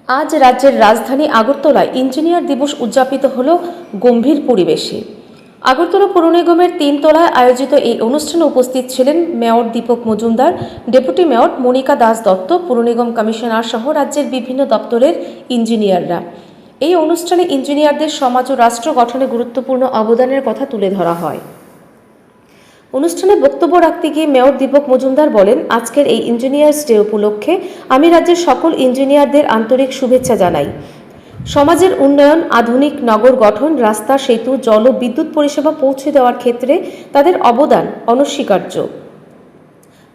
আজ রাজ্যের রাজধানী আগরতলায় ইঞ্জিনিয়ার দিবস উদযাপিত হল গম্ভীর পরিবেশে। আগরতলা পৌর নিগমের 3 তলায় আয়োজিত এই অনুষ্ঠানে উপস্থিত ছিলেন mayor Dipak Majumdar, deputy mayor Monika Das Dutta, পৌর নিগম কমিশনার সহ রাজ্যের বিভিন্ন দপ্তরের ইঞ্জিনিয়াররা। এই অনুষ্ঠানে ইঞ্জিনিয়ারদের সমাজ ও রাষ্ট্র গঠনে গুরুত্বপূর্ণ অবদানের কথা তুলে ধরা হয়। অনুষ্ঠানে বক্তব্য রাখতে গিয়ে মেয়র দীপক মজুমদার বলেন, আজকের এই ইঞ্জিনিয়ার্স ডে উপলক্ষে আমি রাজ্যের সকল ইঞ্জিনিয়ারদের আন্তরিক শুভেচ্ছা জানাই। সমাজের উন্নয়ন, আধুনিক নগর গঠন, রাস্তা, সেতু, জল ও বিদ্যুৎ পরিষেবা পৌঁছে দেওয়ার ক্ষেত্রে তাদের অবদান অনস্বীকার্য।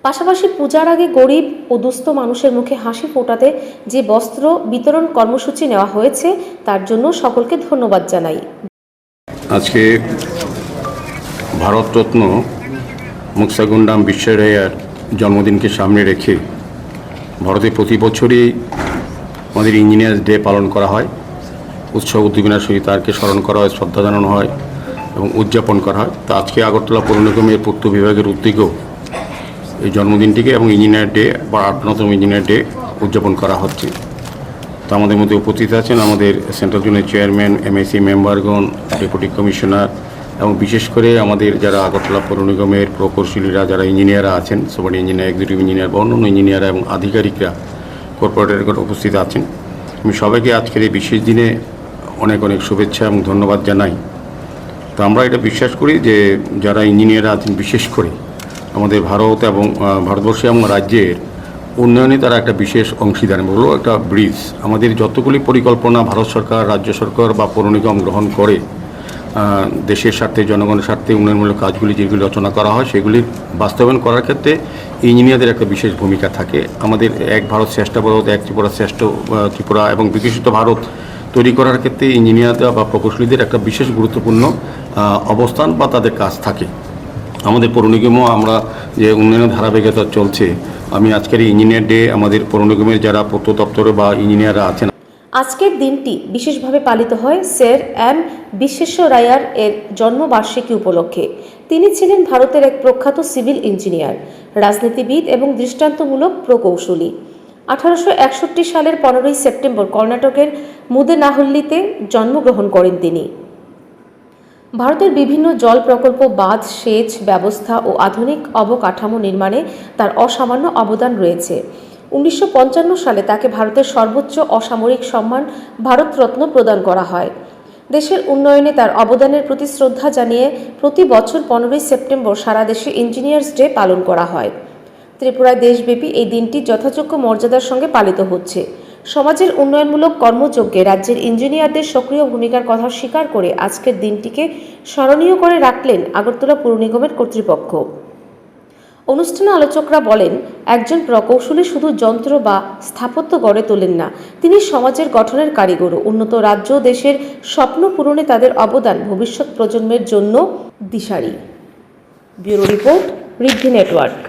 পাশাপাশি পূজার আগে গরিব ও দুস্থ মানুষের মুখে হাসি ফোটাতে যে বস্ত্র বিতরণ কর্মসূচি নেওয়া হয়েছে তার জন্য সকলকে ধন্যবাদ জানাই। আজকে ভারতরত্ন মুক্সাগুন্ডাম বিশ্বেরাইয়ার জন্মদিনকে সামনে রেখে ভারতে প্রতি বছরই আমাদের ইঞ্জিনিয়ার্স ডে পালন করা হয়। উৎসব উদ্দীপনার সহিত তাকে স্মরণ করা হয়, শ্রদ্ধা জানানো হয় এবং উদযাপন করা হয়। তো আজকে আগরতলা পৌর নিগমের পূর্ত বিভাগের উদ্যোগেও এই জন্মদিনটিকে এবং ইঞ্জিনিয়ার ডে বা 58তম ইঞ্জিনিয়ার ডে উদযাপন করা হচ্ছে। তো আমাদের মধ্যে উপস্থিত আছেন আমাদের সেন্ট্রাল জোনের চেয়ারম্যান, এমএসি মেম্বারগণ, ডেপুটি কমিশনার এবং বিশেষ করে আমাদের যারা আগরতলা পৌর নিগমের প্রকৌশলীরা, যারা ইঞ্জিনিয়াররা আছেন, সুপার ইঞ্জিনিয়ার, এক্সিকিউটিভ ইঞ্জিনিয়ার বা অন্যান্য ইঞ্জিনিয়াররা এবং আধিকারিকরা, কর্পোরেটরগণ উপস্থিত আছেন। আমি সবাইকে আজকের এই বিশেষ দিনে অনেক অনেক শুভেচ্ছা এবং ধন্যবাদ জানাই। তো আমরা এটা বিশ্বাস করি যে যারা ইঞ্জিনিয়াররা আছেন, বিশেষ করে আমাদের ভারত এবং ভারতবর্ষে এবং রাজ্যের উন্নয়নে তারা একটা বিশেষ অংশীদার, বলবো একটা ব্রিজ। আমাদের যতগুলি পরিকল্পনা ভারত সরকার, রাজ্য সরকার বা পৌর নিগম গ্রহণ করে দেশের স্বার্থে, জনগণের স্বার্থে উন্নয়নমূলক কাজগুলি যেগুলি রচনা করা হয় সেগুলির বাস্তবায়ন করার ক্ষেত্রে ইঞ্জিনিয়ারদের একটা বিশেষ ভূমিকা থাকে। আমাদের এক ভারত শ্রেষ্ঠ ভারত, এক ত্রিপুরা শ্রেষ্ঠ ত্রিপুরা এবং বিকশিত ভারত তৈরি করার ক্ষেত্রে ইঞ্জিনিয়াররা বা প্রকৌশলীদের একটা বিশেষ গুরুত্বপূর্ণ অবস্থান বা তাদের কাজ থাকে। আমাদের পৌর নিগমও আমরা যে উন্নয়নের ধারাবাহিকতা চলছে, আমি আজকের এই ইঞ্জিনিয়ার ডে আমাদের পৌর নিগমের যারা পূর্ত দপ্তরে বা ইঞ্জিনিয়াররা আছেন। আজকের দিনটি বিশেষভাবে পালিত হয় স্যার এম বিশ্বেশ্বরাইয়ার এর জন্মবার্ষিকী উপলক্ষে। তিনি ছিলেন ভারতের এক প্রখ্যাত সিভিল ইঞ্জিনিয়ার, রাজনীতিবিদ এবং দৃষ্টান্তমূলক প্রকৌশলী। 1861 সালের 15ই সেপ্টেম্বর কর্ণাটকের মুদেনাহল্লিতে জন্মগ্রহণ করেন তিনি। ভারতের বিভিন্ন জল প্রকল্প, বাঁধ, সেচ ব্যবস্থা ও আধুনিক অবকাঠামো নির্মাণে তার অসামান্য অবদান রয়েছে। 1955 সালে তাকে ভারতের সর্বোচ্চ অসামরিক সম্মান ভারতরত্ন প্রদান করা হয়। দেশের উন্নয়নে তার অবদানের প্রতি শ্রদ্ধা জানিয়ে প্রতি বছর 15ই সেপ্টেম্বর সারা দেশে ইঞ্জিনিয়ার্স ডে পালন করা হয়। ত্রিপুরায় দেশব্যাপী এই দিনটি যথাযোগ্য মর্যাদার সঙ্গে পালিত হচ্ছে। সমাজের উন্নয়নমূলক কর্মযজ্ঞে রাজ্যের ইঞ্জিনিয়ারদের সক্রিয় ভূমিকার কথা স্বীকার করে আজকের দিনটিকে স্মরণীয় করে রাখলেন আগরতলা পৌর নিগমের কর্তৃপক্ষ। অনুষ্ঠানে আলোচকরা বলেন, একজন প্রকৌশলী শুধু যন্ত্র বা স্থাপত্য গড়ে তোলেন না, তিনি সমাজের গঠনের কারিগরও। উন্নত রাজ্য দেশের স্বপ্ন পূরণে তাদের অবদান ভবিষ্যৎ প্রজন্মের জন্য দিশারি। ব্যুরো রিপোর্ট, ঋদ্ধি নেটওয়ার্ক।